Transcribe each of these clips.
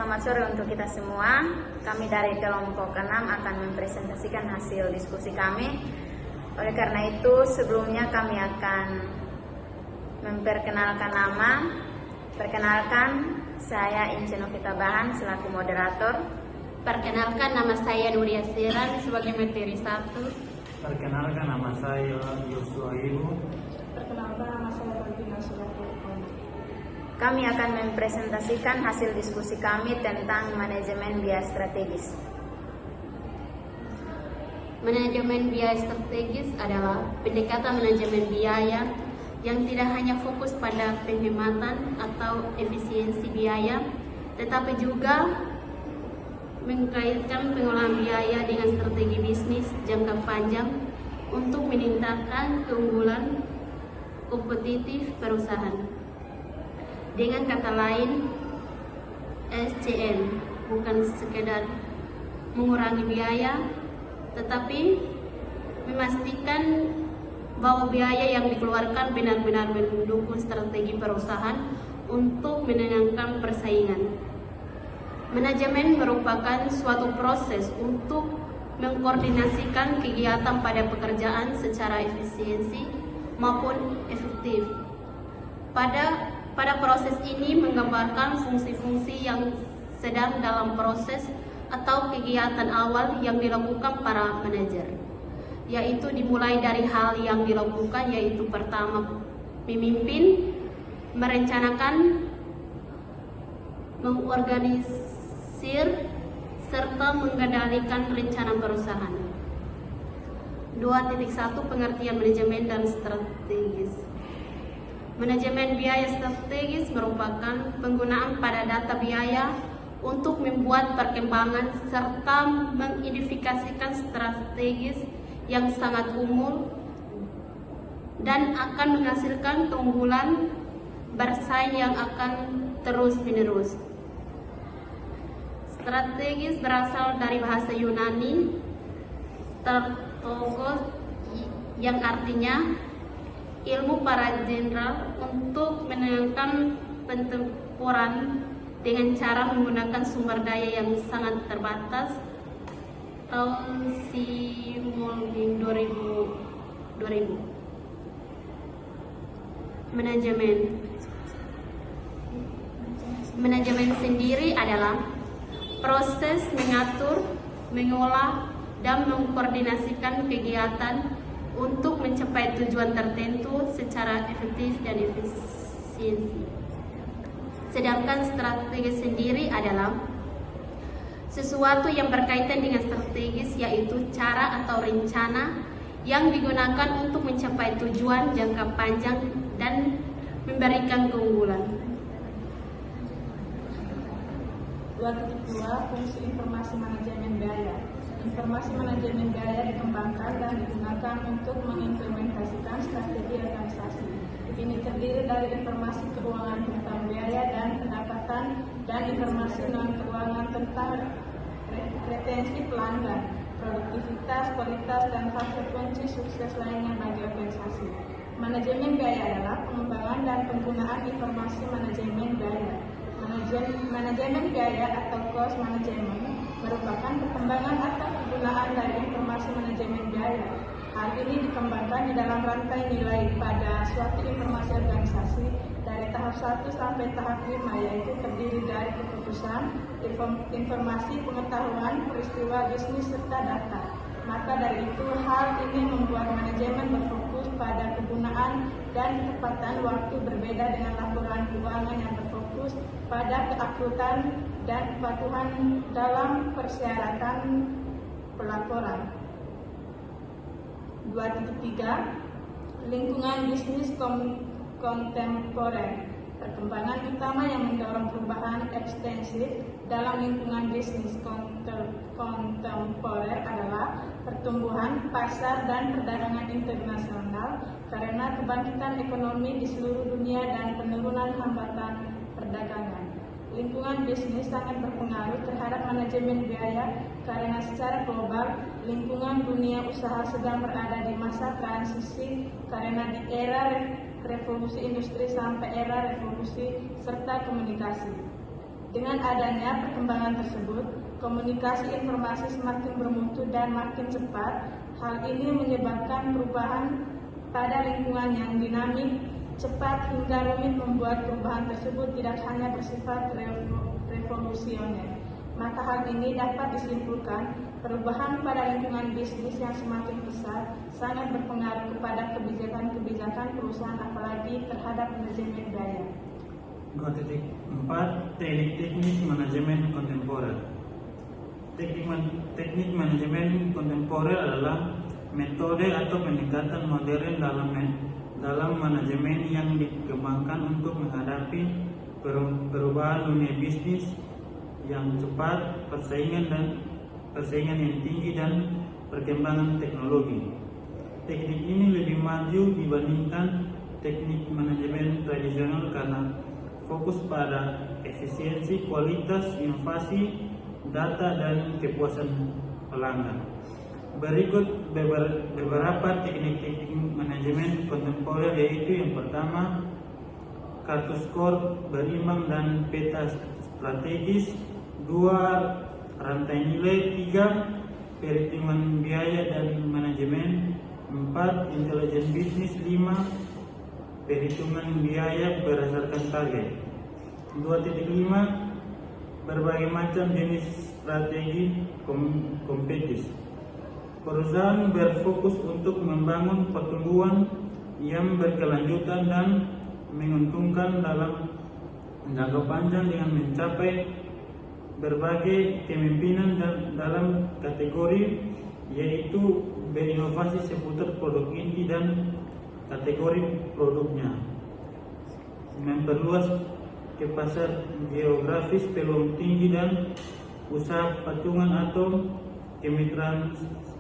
selamat sore untuk kita semua. Kami dari kelompok 6 akan mempresentasikan hasil diskusi kami. Oleh karena itu, sebelumnya kami akan memperkenalkan nama. Perkenalkan, saya Ince Novita Bahan selaku moderator. Perkenalkan, nama saya Nuria Siran sebagai materi 1. Perkenalkan, nama saya Yosua Ibu. Perkenalkan, nama saya Rotina Surati. Kami akan mempresentasikan hasil diskusi kami tentang manajemen biaya strategis. Manajemen biaya strategis adalah pendekatan manajemen biaya yang tidak hanya fokus pada penghematan atau efisiensi biaya, tetapi juga mengkaitkan pengolahan biaya dengan strategi bisnis jangka panjang untuk meningkatkan keunggulan kompetitif perusahaan. Dengan kata lain, SCM bukan sekedar mengurangi biaya, tetapi memastikan bahwa biaya yang dikeluarkan benar-benar mendukung strategi perusahaan untuk menenangkan persaingan. Manajemen merupakan suatu proses untuk mengkoordinasikan kegiatan pada pekerjaan secara efisiensi maupun efektif. Pada proses ini menggambarkan fungsi-fungsi yang sedang dalam proses atau kegiatan awal yang dilakukan para manajer, yaitu dimulai dari hal yang dilakukan, yaitu pertama, memimpin, merencanakan, mengorganisir, serta mengendalikan rencana perusahaan. 2.1 Pengertian manajemen dan strategis. Manajemen biaya strategis merupakan penggunaan pada data biaya untuk membuat perkembangan serta mengidentifikasikan strategis yang sangat umum dan akan menghasilkan keunggulan bersaing yang akan terus-menerus. Strategis berasal dari bahasa Yunani strategos yang artinya ilmu para jenderal untuk menenangkan pertempuran dengan cara menggunakan sumber daya yang sangat terbatas. Tahun Simolving 2000. Manajemen sendiri adalah proses mengatur, mengolah, dan mengkoordinasikan kegiatan untuk mencapai tujuan tertentu secara efektif dan efisiensi. Sedangkan strategi sendiri adalah sesuatu yang berkaitan dengan strategis, yaitu cara atau rencana yang digunakan untuk mencapai tujuan jangka panjang dan memberikan keunggulan. 2.2 Fungsi informasi manajemen biaya. Informasi manajemen biaya dikembangkan dan digunakan untuk mengimplementasikan strategi organisasi. Ini terdiri dari informasi keuangan tentang biaya dan pendapatan dan informasi non-keuangan tentang retensi pelanggan, produktivitas, kualitas, dan faktor kunci sukses lainnya bagi organisasi. Manajemen biaya adalah pengembangan dan penggunaan informasi manajemen biaya. Manajemen biaya atau cost management merupakan perkembangan atau kegunaan dari informasi manajemen biaya. Hal ini dikembangkan di dalam rantai nilai pada suatu informasi organisasi dari tahap 1 sampai tahap 5, yaitu terdiri dari keputusan, informasi, pengetahuan, peristiwa bisnis, serta data. Maka dari itu, hal ini membuat manajemen berfokus pada kegunaan dan ketepatan waktu, berbeda dengan laporan keuangan yang berfokus pada keakuratan dan kepatuhan dalam persyaratan pelaporan. 2.3 Lingkungan bisnis kontemporer. Perkembangan utama yang mendorong perubahan ekstensif dalam lingkungan bisnis kontemporer adalah pertumbuhan pasar dan perdagangan internasional karena kebangkitan ekonomi di seluruh dunia dan penurunan hambatan perdagangan. Lingkungan bisnis sangat berpengaruh terhadap manajemen biaya karena secara global lingkungan dunia usaha sedang berada di masa transisi karena di era revolusi industri sampai era revolusi serta komunikasi. Dengan adanya perkembangan tersebut, komunikasi informasi semakin bermutu dan makin cepat. Hal ini menyebabkan perubahan pada lingkungan yang dinamik, cepat hingga rumit, membuat perubahan tersebut tidak hanya bersifat revolusioner. Maka hal ini dapat disimpulkan, perubahan pada lingkungan bisnis yang semakin pesat sangat berpengaruh kepada kebijakan-kebijakan perusahaan, apalagi terhadap manajemen biaya. 2.4 Teknik manajemen kontemporer. Teknik manajemen kontemporer adalah metode atau pendekatan modern dalam manajemen yang dikembangkan untuk menghadapi perubahan dunia bisnis yang cepat, persaingan yang tinggi, dan perkembangan teknologi. Teknik ini lebih maju dibandingkan teknik manajemen tradisional karena fokus pada efisiensi, kualitas, inovasi, data, dan kepuasan pelanggan. Berikut beberapa teknik manajemen kontemporer, yaitu yang pertama, kartu skor berimbang dan peta strategis. 2. Rantai nilai. 3. Perhitungan biaya dan manajemen. 4. Intelijen bisnis. 5. Perhitungan biaya berdasarkan target. 2.5 Berbagai macam jenis strategi kompetisi. Perusahaan berfokus untuk membangun pertumbuhan yang berkelanjutan dan menguntungkan dalam jangka panjang dengan mencapai berbagai kepemimpinan dalam kategori, yaitu berinovasi seputar produk inti dan kategori produknya, memperluas ke pasar geografis, peluang tinggi, dan usaha patungan atau kemitraan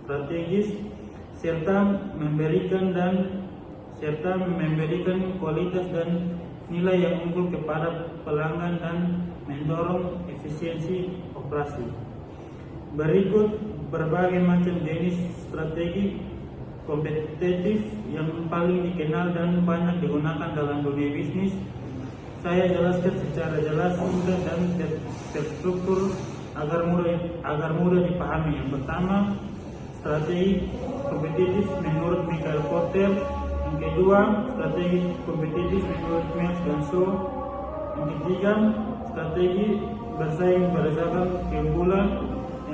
strategis, serta memberikan kualitas dan nilai yang unggul kepada pelanggan dan mendorong efisiensi operasi. Berikut berbagai macam jenis strategi kompetitif yang paling dikenal dan banyak digunakan dalam dunia bisnis. Saya jelaskan secara jelas, singkat, dan terstruktur agar mudah dipahami. Yang pertama, strategi kompetitif menurut Michael Porter. Yang kedua, strategi kompetitif menurut Mills dan Shaw. Yang ketiga, strategi bersaing berdasarkan keunggulan.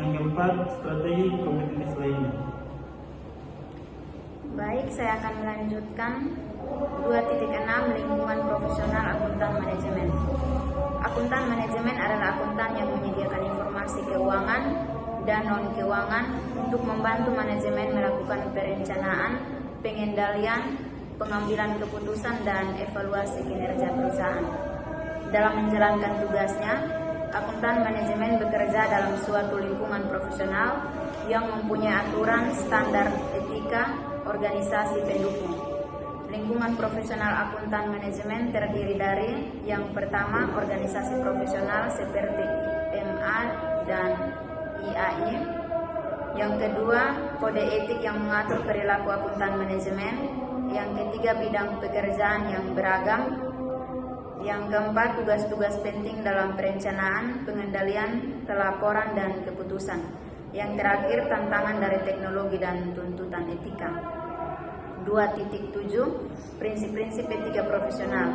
Yang keempat, strategi kompetitif lainnya. Baik, saya akan melanjutkan 2.6 Lingkungan profesional akuntan manajemen. Akuntan manajemen adalah akuntan yang menyediakan informasi keuangan dan non-keuangan untuk membantu manajemen melakukan perencanaan, pengendalian, pengambilan keputusan, dan evaluasi kinerja perusahaan. Dalam menjalankan tugasnya, akuntan manajemen bekerja dalam suatu lingkungan profesional yang mempunyai aturan, standar, etika, organisasi pendukung. Lingkungan profesional akuntan manajemen terdiri dari yang pertama, organisasi profesional seperti IMA dan IAI. Yang kedua, kode etik yang mengatur perilaku akuntan manajemen. Yang ketiga, bidang pekerjaan yang beragam. Yang keempat, tugas-tugas penting dalam perencanaan, pengendalian, pelaporan, dan keputusan. Yang terakhir, tantangan dari teknologi dan tuntutan etika. 2.7 Prinsip-prinsip etika profesional.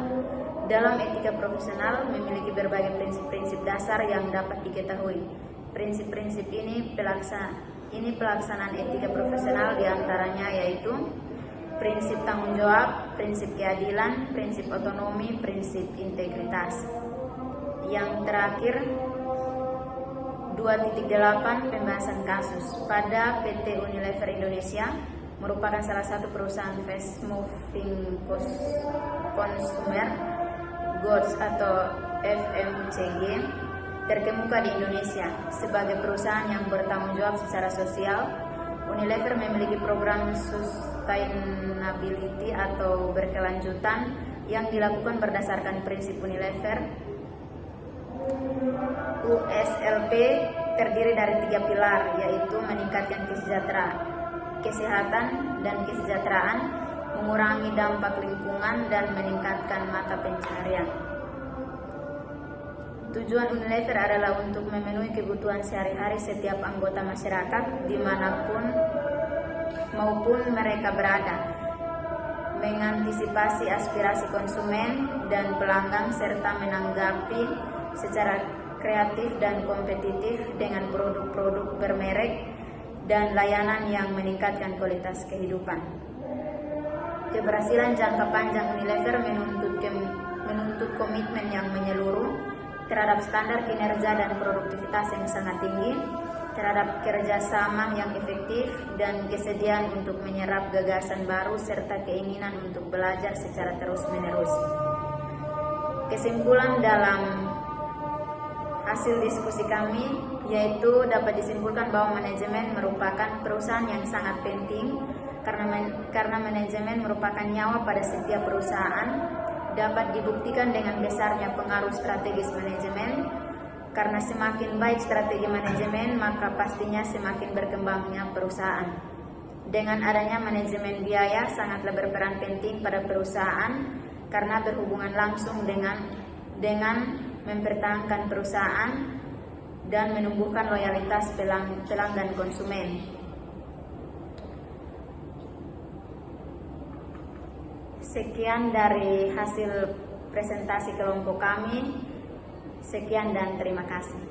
Dalam etika profesional memiliki berbagai prinsip-prinsip dasar yang dapat diketahui. Prinsip-prinsip ini pelaksanaan etika profesional diantaranya yaitu prinsip tanggung jawab, prinsip keadilan, prinsip otonomi, prinsip integritas. Yang terakhir 2.8 Pembahasan kasus. Pada PT Unilever Indonesia merupakan salah satu perusahaan fast moving consumer goods atau FMCG terkemuka di Indonesia. Sebagai perusahaan yang bertanggung jawab secara sosial, Unilever memiliki program sustainability atau berkelanjutan yang dilakukan berdasarkan prinsip Unilever USLP, terdiri dari 3 pilar, yaitu meningkatkan kesehatan dan kesejahteraan, mengurangi dampak lingkungan, dan meningkatkan mata pencaharian. Tujuan Unilever adalah untuk memenuhi kebutuhan sehari-hari setiap anggota masyarakat dimanapun maupun mereka berada, mengantisipasi aspirasi konsumen dan pelanggan serta menanggapi secara kreatif dan kompetitif dengan produk-produk bermerek dan layanan yang meningkatkan kualitas kehidupan. Keberhasilan jangka panjang Unilever menuntut komitmen yang menyeluruh terhadap standar kinerja dan produktivitas yang sangat tinggi, terhadap kerjasama yang efektif, dan kesediaan untuk menyerap gagasan baru serta keinginan untuk belajar secara terus-menerus. Kesimpulan dalam hasil diskusi kami yaitu dapat disimpulkan bahwa manajemen merupakan perusahaan yang sangat penting karena manajemen merupakan nyawa pada setiap perusahaan. Dapat dibuktikan dengan besarnya pengaruh strategis manajemen, karena semakin baik strategi manajemen maka pastinya semakin berkembangnya perusahaan. Dengan adanya manajemen biaya sangatlah berperan penting pada perusahaan karena berhubungan langsung dengan mempertahankan perusahaan dan menumbuhkan loyalitas pelanggan konsumen. Sekian dari hasil presentasi kelompok kami. Sekian dan terima kasih.